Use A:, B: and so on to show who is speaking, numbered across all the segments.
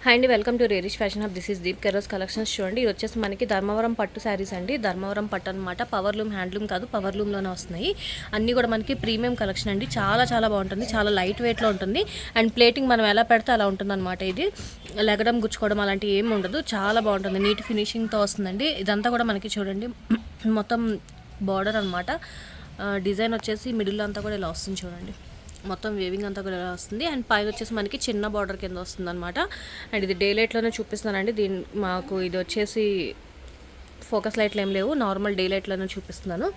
A: Hi అండి, welcome to రేరిష్ fashion hub. This is దీప్ కెరోస్ కలెక్షన్స్. చూడండి, ఇది వచ్చేసి మనకి ధర్మవరం పట్టు శారీస్ అండి. ధర్మవరం పట్టు అనమాట. పవర్లూమ్, హ్యాండ్లూమ్ కాదు, పవర్లూమ్లోనే వస్తున్నాయి. అన్నీ కూడా మనకి ప్రీమియం కలెక్షన్ అండి. చాలా చాలా బాగుంటుంది, చాలా లైట్ వెయిట్లో ఉంటుంది. అండ్ ప్లేటింగ్ మనం ఎలా పెడితే అలా ఉంటుంది అనమాట. ఇది లెగడం, గుచ్చుకోవడం అలాంటివి ఏమి ఉండదు. చాలా బాగుంటుంది, నీట్ ఫినిషింగ్తో వస్తుందండి. ఇదంతా కూడా మనకి చూడండి మొత్తం బార్డర్ అనమాట. డిజైన్ వచ్చేసి మిడిల్ అంతా కూడా ఇలా వస్తుంది చూడండి. మొత్తం వేవింగ్ అంతా కూడా ఇలా వస్తుంది. అండ్ పైన వచ్చేసి మనకి చిన్న బార్డర్ కింద వస్తుంది అనమాట. అండ్ ఇది డే లైట్లోనే చూపిస్తున్నానండి. మాకు ఇది వచ్చేసి ఫోకస్ లైట్లు ఏం లేవు, నార్మల్ డే లైట్లోనే చూపిస్తున్నాను.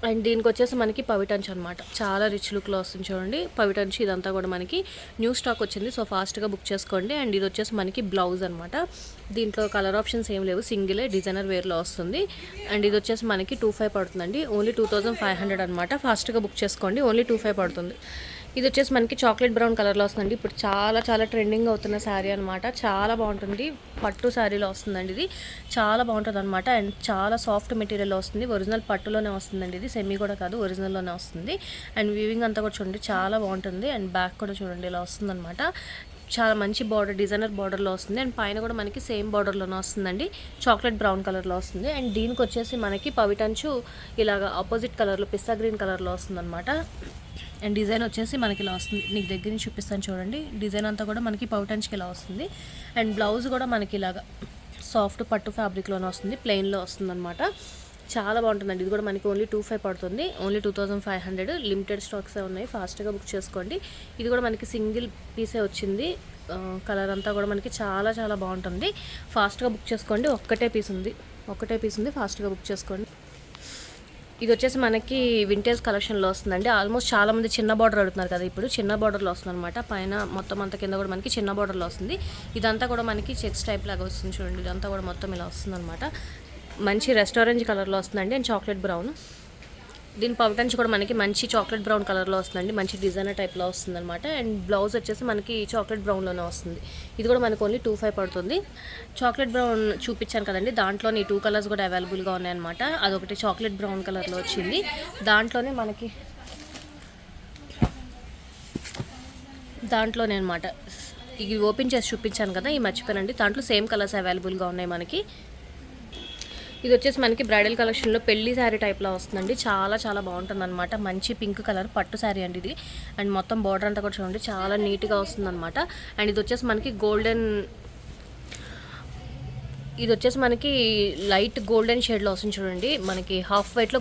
A: అండ్ దీనికి వచ్చేసి మనకి పవిటంచ్ అనమాట. చాలా రిచ్ లుక్లో వస్తుంది చూడండి. పవిటంచ్ ఇదంతా కూడా మనకి న్యూ స్టాక్ వచ్చింది, సో ఫాస్ట్గా బుక్ చేసుకోండి. అండ్ ఇది వచ్చేసి మనకి బ్లౌజ్ అనమాట. దీంట్లో కలర్ ఆప్షన్స్ ఏం లేవు, సింగిలే డిజైనర్ వేర్లో వస్తుంది. అండ్ ఇది వచ్చేసి మనకి 2500 పడుతుందండి. ఓన్లీ 2500 అనమాట. ఫాస్ట్గా బుక్ చేసుకోండి, ఓన్లీ 2500 పడుతుంది. ఇది వచ్చేసి మనకి చాక్లెట్ బ్రౌన్ కలర్లో వస్తుందండి. ఇప్పుడు చాలా చాలా ట్రెండింగ్ అవుతున్న శారీ అనమాట. చాలా బాగుంటుంది, పట్టు శారీలో వస్తుందండి. ఇది చాలా బాగుంటుంది అనమాట. అండ్ చాలా సాఫ్ట్ మెటీరియల్లో వస్తుంది. ఒరిజినల్ పట్టులోనే వస్తుందండి. ఇది సెమీ కూడా కాదు, ఒరిజినల్లోనే వస్తుంది. అండ్ వీవింగ్ అంతా కూడా చూడండి, చాలా బాగుంటుంది. అండ్ బ్యాక్ కూడా చూడండి ఇలా వస్తుంది అనమాట. చాలా మంచి బార్డర్, డిజైనర్ బార్డర్లో వస్తుంది. అండ్ పైన కూడా మనకి సేమ్ బార్డర్లోనే వస్తుందండి. చాక్లెట్ బ్రౌన్ కలర్లో వస్తుంది. అండ్ దీనికి వచ్చేసి మనకి పవిటంచు ఇలాగ ఆపోజిట్ కలర్లో, పిస్తా గ్రీన్ కలర్లో వస్తుంది అనమాట. అండ్ డిజైన్ వచ్చేసి మనకి ఇలా వస్తుంది. నీకు దగ్గర నుంచి చూపిస్తాను చూడండి. డిజైన్ అంతా కూడా మనకి పౌటంచ్కి ఇలా వస్తుంది. అండ్ బ్లౌజ్ కూడా మనకి ఇలాగా సాఫ్ట్ పట్టు ఫ్యాబ్రిక్లోనే వస్తుంది, ప్లెయిన్లో వస్తుంది అనమాట. చాలా బాగుంటుందండి. ఇది కూడా మనకి ఓన్లీ 2500 పడుతుంది. ఓన్లీ 2500. లిమిటెడ్ స్టాక్సే ఉన్నాయి, ఫాస్ట్గా బుక్ చేసుకోండి. ఇది కూడా మనకి సింగిల్ పీసే వచ్చింది. కలర్ అంతా కూడా మనకి చాలా చాలా బాగుంటుంది. ఫాస్ట్గా బుక్ చేసుకోండి. ఒక్కటే పీస్ ఉంది, ఫాస్ట్గా బుక్ చేసుకోండి. ఇది వచ్చేసి మనకి వింటేజ్ కలెక్షన్లో వస్తుందండి. ఆల్మోస్ట్ చాలామంది చిన్న బార్డర్ అడుగుతున్నారు కదా, ఇప్పుడు చిన్న బార్డర్లో వస్తుంది అనమాట. పైన మొత్తం అంత కింద కూడా మనకి చిన్న బార్డర్లో వస్తుంది. ఇదంతా కూడా మనకి చెక్స్ టైప్ లాగా వస్తుంది చూడండి. ఇదంతా కూడా మొత్తం ఇలా వస్తుంది అనమాట. మంచి రెస్టారెంట్ కలర్లో వస్తుందండి. అండ్ చాక్లెట్ బ్రౌన్, దీని పౌటంచ్ కూడా మనకి మంచి చాక్లెట్ బ్రౌన్ కలర్లో వస్తుందండి. మంచి డిజైనర్ టైప్లో వస్తుంది అనమాట. అండ్ బ్లౌజ్ వచ్చేసి మనకి చాక్లెట్ బ్రౌన్లోనే వస్తుంది. ఇది కూడా మనకి ఓన్లీ 2500 పడుతుంది. చాక్లెట్ బ్రౌన్ చూపించాను కదండి, దాంట్లోని 2 కలర్స్ కూడా అవైలబుల్గా ఉన్నాయన్నమాట. అదొకటి చాక్లెట్ బ్రౌన్ కలర్లో వచ్చింది. దాంట్లోనే అనమాట. ఇది ఓపెన్ చేసి చూపించాను కదా, ఈ మర్చిపోయానండి. దాంట్లో సేమ్ కలర్స్ అవైలబుల్గా ఉన్నాయి మనకి. ఇది వచ్చేసి మనకి బ్రైడల్ కలెక్షన్లో పెళ్లి శారీ టైప్లో వస్తుందండి. చాలా చాలా బాగుంటుంది అనమాట. మంచి పింక్ కలర్ పట్టు శారీ అండి ఇది. అండ్ మొత్తం బార్డర్ అంతా కూడా చూడండి, చాలా నీట్గా వస్తుంది అనమాట. అండ్ ఇది వచ్చేసి మనకి లైట్ గోల్డెన్ షేడ్లో వస్తుంది చూడండి. మనకి హాఫ్ వైట్లో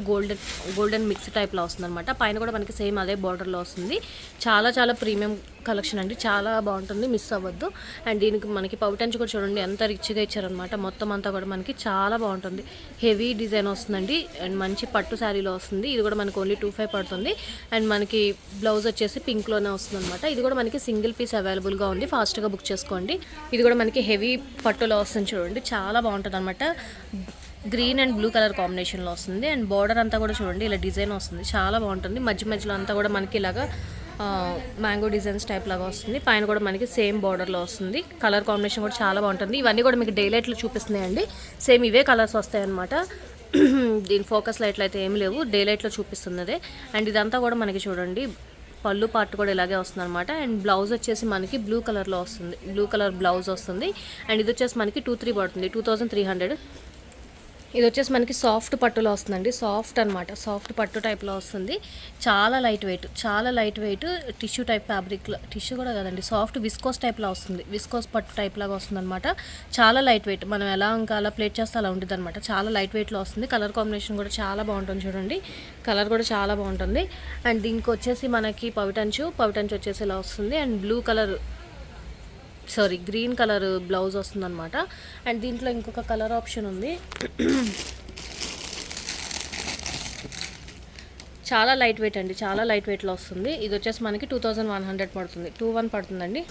A: గోల్డెన్ మిక్స్ టైప్లో వస్తుంది అనమాట. పైన కూడా మనకి సేమ్ అదే బార్డర్లో వస్తుంది. చాలా చాలా ప్రీమియం కలెక్షన్ అండి, చాలా బాగుంటుంది, మిస్ అవ్వద్దు. అండ్ దీనికి మనకి పౌటంచ్ కూడా చూడండి ఎంత రిచ్గా ఇచ్చారనమాట. మొత్తం అంతా కూడా మనకి చాలా బాగుంటుంది. హెవీ డిజైన్ వస్తుందండి. అండ్ మంచి పట్టు శారీలో వస్తుంది. ఇది కూడా మనకి ఓన్లీ 2500 పడుతుంది. అండ్ మనకి బ్లౌజ్ వచ్చేసి పింక్లోనే వస్తుంది అనమాట. ఇది కూడా మనకి సింగిల్ పీస్ అవైలబుల్గా ఉంది, ఫాస్ట్గా బుక్ చేసుకోండి. ఇది కూడా మనకి హెవీ పట్టులో వస్తుంది చూడండి, చాలా బాగుంటుంది అనమాట. గ్రీన్ అండ్ బ్లూ కలర్ కాంబినేషన్లో వస్తుంది. అండ్ బార్డర్ అంతా కూడా చూడండి ఇలా డిజైన్ వస్తుంది, చాలా బాగుంటుంది. మధ్యలో అంతా కూడా మనకి ఇలాగా మ్యాంగో డిజైన్స్ టైప్ లాగా వస్తుంది. పైన కూడా మనకి సేమ్ బార్డర్లో వస్తుంది. కలర్ కాంబినేషన్ కూడా చాలా బాగుంటుంది. ఇవన్నీ కూడా మీకు డే లైట్లో చూపిస్తున్నాయండి. సేమ్ ఇవే కలర్స్ వస్తాయి అనమాట. దీని ఫోకస్ లైట్లు అయితే ఏమి లేవు, డే లైట్లో చూపిస్తున్నదే. అండ్ ఇదంతా కూడా మనకి చూడండి పళ్ళు పార్ట్ కూడా ఇలాగే వస్తుంది అనమాట. అండ్ బ్లౌజ్ వచ్చేసి మనకి బ్లూ కలర్లో వస్తుంది, బ్లూ కలర్ బ్లౌజ్ వస్తుంది. అండ్ ఇది వచ్చేసి మనకి 2300 పడుతుంది, 2300. ఇది వచ్చేసి మనకి సాఫ్ట్ పట్టులో వస్తుందండి. సాఫ్ట్ అనమాట, సాఫ్ట్ పట్టు టైప్లో వస్తుంది. చాలా లైట్ వెయిట్ టిష్యూ టైప్ ఫ్యాబ్రిక్లో, టిష్యూ కూడా కదండి, సాఫ్ట్ విస్కోస్ టైప్లో వస్తుంది. విస్కోస్ పట్టు టైప్ లాగా వస్తుంది అనమాట. చాలా లైట్ వెయిట్, మనం ఎలా ఇంకా అలా ప్లేట్ చేస్తే అలా ఉంటుంది అనమాట. చాలా లైట్ వెయిట్లో వస్తుంది. కలర్ కాంబినేషన్ కూడా చాలా బాగుంటుంది చూడండి, కలర్ కూడా చాలా బాగుంటుంది. అండ్ దీనికి వచ్చేసి మనకి పవిటంచు వచ్చేసి ఇలా వస్తుంది. అండ్ గ్రీన్ కలర్ బ్లౌజ్ వస్తుంది అనమాట. అండ్ దీంట్లో ఇంకొక కలర్ ఆప్షన్ ఉంది. చాలా లైట్ వెయిట్ అండి, చాలా లైట్ వెయిట్లో వస్తుంది. ఇది వచ్చేసి మనకి 2100 పడుతుంది, 21 పడుతుందండి.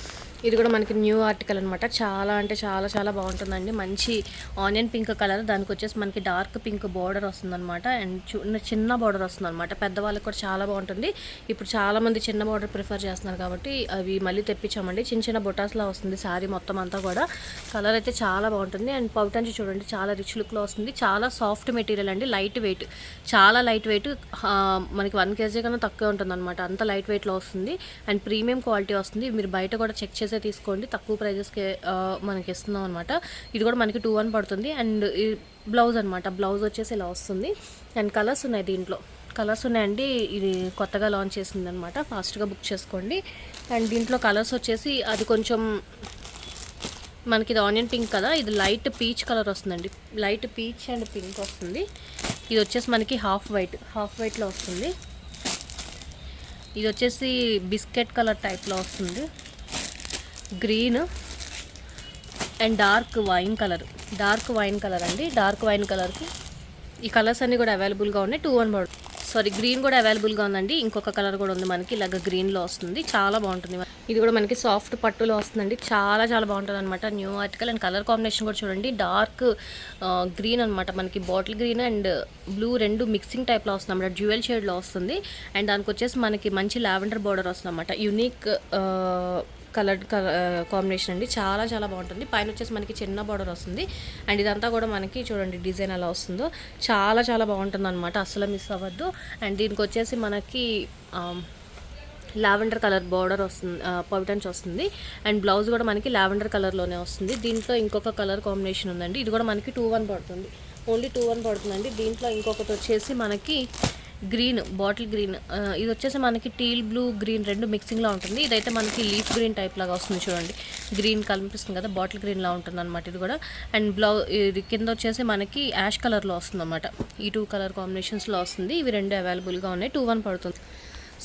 A: ఇది కూడా మనకి న్యూ ఆర్టికల్ అనమాట. చాలా అంటే చాలా చాలా బాగుంటుందండి. మంచి ఆనియన్ పింక్ కలర్, దానికి వచ్చేసి మనకి డార్క్ పింక్ బార్డర్ వస్తుందన్నమాట. అండ్ చిన్న బార్డర్ వస్తుంది అనమాట. పెద్దవాళ్ళకి కూడా చాలా బాగుంటుంది. ఇప్పుడు చాలామంది చిన్న బార్డర్ ప్రిఫర్ చేస్తున్నారు కాబట్టి అవి మళ్ళీ తెప్పించామండి. చిన్న బొటాస్లా వస్తుంది శారీ మొత్తం అంతా కూడా. కలర్ అయితే చాలా బాగుంటుంది. అండ్ పౌటంచి చూడండి చాలా రిచ్ లుక్లో వస్తుంది. చాలా సాఫ్ట్ మెటీరియల్ అండి, లైట్ వెయిట్, చాలా లైట్ వెయిట్. మనకి 1 kg కన్నా తక్కువే ఉంటుందన్నమాట. అంత లైట్ వెయిట్లో వస్తుంది అండ్ ప్రీమియం క్వాలిటీ వస్తుంది. మీరు బయట కూడా చెక్ చేసే తీసుకోండి, తక్కువ ప్రైజెస్కి మనకి ఇస్తున్నాం అనమాట. ఇది కూడా మనకి 2-1 పడుతుంది. అండ్ ఈ బ్లౌజ్ అనమాట, బ్లౌజ్ వచ్చేసి ఇలా వస్తుంది. అండ్ కలర్స్ ఉన్నాయి, దీంట్లో కలర్స్ ఉన్నాయండి. ఇది కొత్తగా లాంచ్ చేసింది అనమాట, ఫాస్ట్గా బుక్ చేసుకోండి. అండ్ దీంట్లో కలర్స్ వచ్చేసి అది కొంచెం మనకి ఇది ఆనియన్ పింక్ కదా, ఇది లైట్ పీచ్ కలర్ వస్తుందండి. లైట్ పీచ్ అండ్ పింక్ వస్తుంది. ఇది వచ్చేసి మనకి హాఫ్ వైట్లో వస్తుంది. ఇది వచ్చేసి బిస్కెట్ కలర్ టైప్లో వస్తుంది. Green and dark wine colour అండి. డార్క్ వైన్ కలర్కి ఈ కలర్స్ అన్నీ కూడా అవైలబుల్గా ఉన్నాయి. 2-1 పడుతుంది. గ్రీన్ కూడా అవైలబుల్గా ఉందండి. ఇంకొక కలర్ కూడా ఉంది మనకి, ఇలాగ గ్రీన్లో వస్తుంది, చాలా బాగుంటుంది. ఇది కూడా మనకి సాఫ్ట్ పట్టులో వస్తుందండి, చాలా చాలా బాగుంటుంది అనమాట. New article. And colour combination కూడా చూడండి, డార్క్ గ్రీన్ అనమాట, మనకి బాటిల్ గ్రీన్ అండ్ బ్లూ రెండు మిక్సింగ్ టైప్లో వస్తుంది అనమాట, డ్యూయల్ షేడ్లో వస్తుంది. అండ్ దానికి వచ్చేసి మనకి మంచి లావెండర్ బార్డర్ వస్తుంది అనమాట, యూనిక్ కలర్ కాంబినేషన్ అండి, చాలా చాలా బాగుంటుంది. పైన వచ్చేసి మనకి చిన్న బార్డర్ వస్తుంది. అండ్ ఇదంతా కూడా మనకి చూడండి డిజైన్ ఎలా వస్తుందో, చాలా చాలా బాగుంటుంది అనమాట, అస్సలు మిస్ అవ్వద్దు. అండ్ దీనికి వచ్చేసి మనకి లావెండర్ కలర్ బార్డర్ వస్తుంది, పవిటన్స్ వస్తుంది. అండ్ బ్లౌజ్ కూడా మనకి లావెండర్ కలర్లోనే వస్తుంది. దీంట్లో ఇంకొక కలర్ కాంబినేషన్ ఉందండి, ఇది కూడా మనకి 2-1 పడుతుంది, ఓన్లీ 2-1 పడుతుందండి. దీంట్లో ఇంకొకటి వచ్చేసి మనకి గ్రీన్, బాటిల్ గ్రీన్, ఇది వచ్చేసి మనకి టీల్ బ్లూ గ్రీన్ రెండు మిక్సింగ్లో ఉంటుంది. ఇదైతే మనకి లీఫ్ గ్రీన్ టైప్ లాగా వస్తుంది చూడండి, గ్రీన్ కనిపిస్తుంది కదా, బాటిల్ గ్రీన్లా ఉంటుంది అనమాట ఇది కూడా. అండ్ ఇది కింద వచ్చేసి మనకి యాష్ కలర్లో వస్తుంది అనమాట, ఈ 2 కలర్ కాంబినేషన్స్లో వస్తుంది. ఇవి రెండు అవైలబుల్గా ఉన్నాయి, 2-1 పడుతుంది.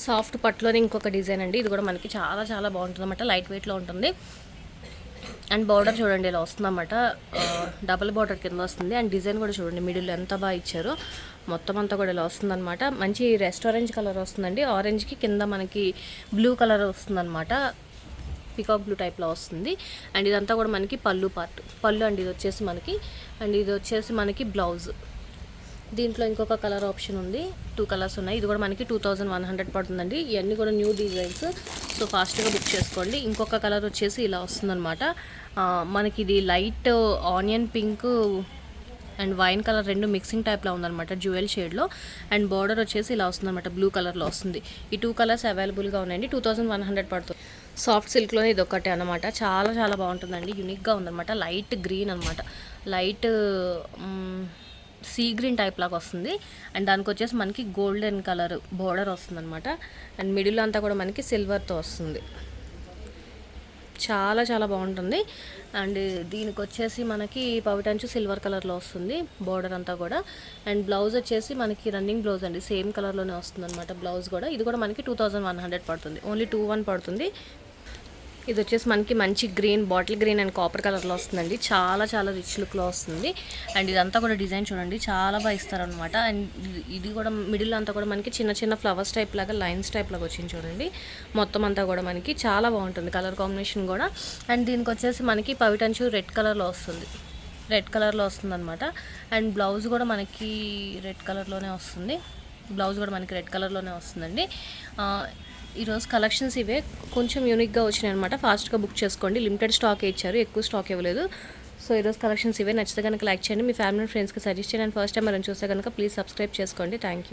A: సాఫ్ట్ పట్టులోనే ఇంకొక డిజైన్ అండి, ఇది కూడా మనకి చాలా చాలా బాగుంటుంది అనమాట, లైట్ వెయిట్లో ఉంటుంది. అండ్ బార్డర్ చూడండి ఇలా వస్తుందన్నమాట, డబల్ బార్డర్ కింద వస్తుంది. అండ్ డిజైన్ కూడా చూడండి మిడిల్ ఎంత బాగా ఇచ్చారో, మొత్తం అంతా కూడా ఇలా వస్తుందన్నమాట. మంచి రెస్టారెంట్ కలర్ వస్తుందండి, ఆరెంజ్కి కింద మనకి బ్లూ కలర్ వస్తుందన్నమాట, పికాక్ బ్లూ టైప్లో వస్తుంది. అండ్ ఇదంతా కూడా మనకి పళ్ళు అండి ఇది వచ్చేసి మనకి. అండ్ ఇది వచ్చేసి మనకి బ్లౌజ్. దీంట్లో ఇంకొక కలర్ ఆప్షన్ ఉంది, 2 కలర్స్ ఉన్నాయి. ఇది కూడా మనకి 2100 పడుతుందండి. ఇవన్నీ కూడా న్యూ డిజైన్స్, సో ఫాస్ట్గా బుక్ చేసుకోండి. ఇంకొక కలర్ వచ్చేసి ఇలా వస్తుందన్నమాట, మనకి ఇది light onion pink and wine colour రెండు మిక్సింగ్ టైప్లో ఉందన్నమాట, జ్యువెల్ షేడ్లో. అండ్ బార్డర్ వచ్చేసి ఇలా వస్తుందన్నమాట, బ్లూ కలర్లో వస్తుంది. ఈ 2 కలర్స్ అవైలబుల్గా ఉన్నాయండి, 2100 పడుతుంది. సాఫ్ట్ సిల్క్లోనే ఇది ఒకటే అనమాట, చాలా చాలా బాగుంటుందండి, యూనిక్గా ఉందన్నమాట. లైట్ గ్రీన్ అనమాట, లైట్ సీ గ్రీన్ టైప్ లాగా వస్తుంది. అండ్ దానికి వచ్చేసి మనకి గోల్డెన్ కలర్ బోర్డర్ వస్తుంది అనమాట. అండ్ మిడిల్ అంతా కూడా మనకి సిల్వర్తో వస్తుంది, చాలా చాలా బాగుంటుంది. అండ్ దీనికి వచ్చేసి మనకి పవిటంచు సిల్వర్ కలర్లో వస్తుంది బోర్డర్ అంతా కూడా. అండ్ బ్లౌజ్ వచ్చేసి మనకి రన్నింగ్ బ్లౌజ్ అండి, సేమ్ కలర్లోనే వస్తుంది అనమాట బ్లౌజ్ కూడా. ఇది కూడా మనకి 2100 పడుతుంది, ఓన్లీ 2-1 పడుతుంది. ఇది వచ్చేసి మనకి మంచి green, bottle green and copper కలర్లో వస్తుందండి, చాలా చాలా రిచ్ లుక్లో వస్తుంది. అండ్ ఇదంతా కూడా డిజైన్ చూడండి చాలా బాగా ఇస్తారనమాట. అండ్ ఇది కూడా మిడిల్ అంతా కూడా మనకి చిన్న చిన్న ఫ్లవర్స్ టైప్ లాగా, లైన్స్ టైప్ లాగా వచ్చింది చూడండి, మొత్తం అంతా కూడా మనకి చాలా బాగుంటుంది కలర్ కాంబినేషన్ కూడా. అండ్ దీనికి వచ్చేసి మనకి పవిటంచు రెడ్ కలర్లో వస్తుంది అనమాట. అండ్ బ్లౌజ్ కూడా మనకి రెడ్ కలర్లోనే వస్తుందండి. ఈరోజు కలెక్షన్స్ ఇవే, కొంచెం యూనిక్గా వచ్చినాయి అనమాట, ఫాస్ట్గా బుక్ చేసుకోండి. లిమిటెడ్ స్టాక్ ఇచ్చారు, ఎక్కువ స్టాక్ ఇవ్వలేదు. సో ఈరోజు కలెక్షన్స్ ఇవే, నచ్చితే కనుక లైక్ చేయండి, మీ ఫ్యామిలీ అండ్ ఫ్రెండ్స్కి సజెస్ట్ చేయండి. అండ్ ఫస్ట్ టైం మనం చూస్తే కనుక ప్లీజ్ సబ్స్క్రైబ్ చేసుకోండి. Thank you.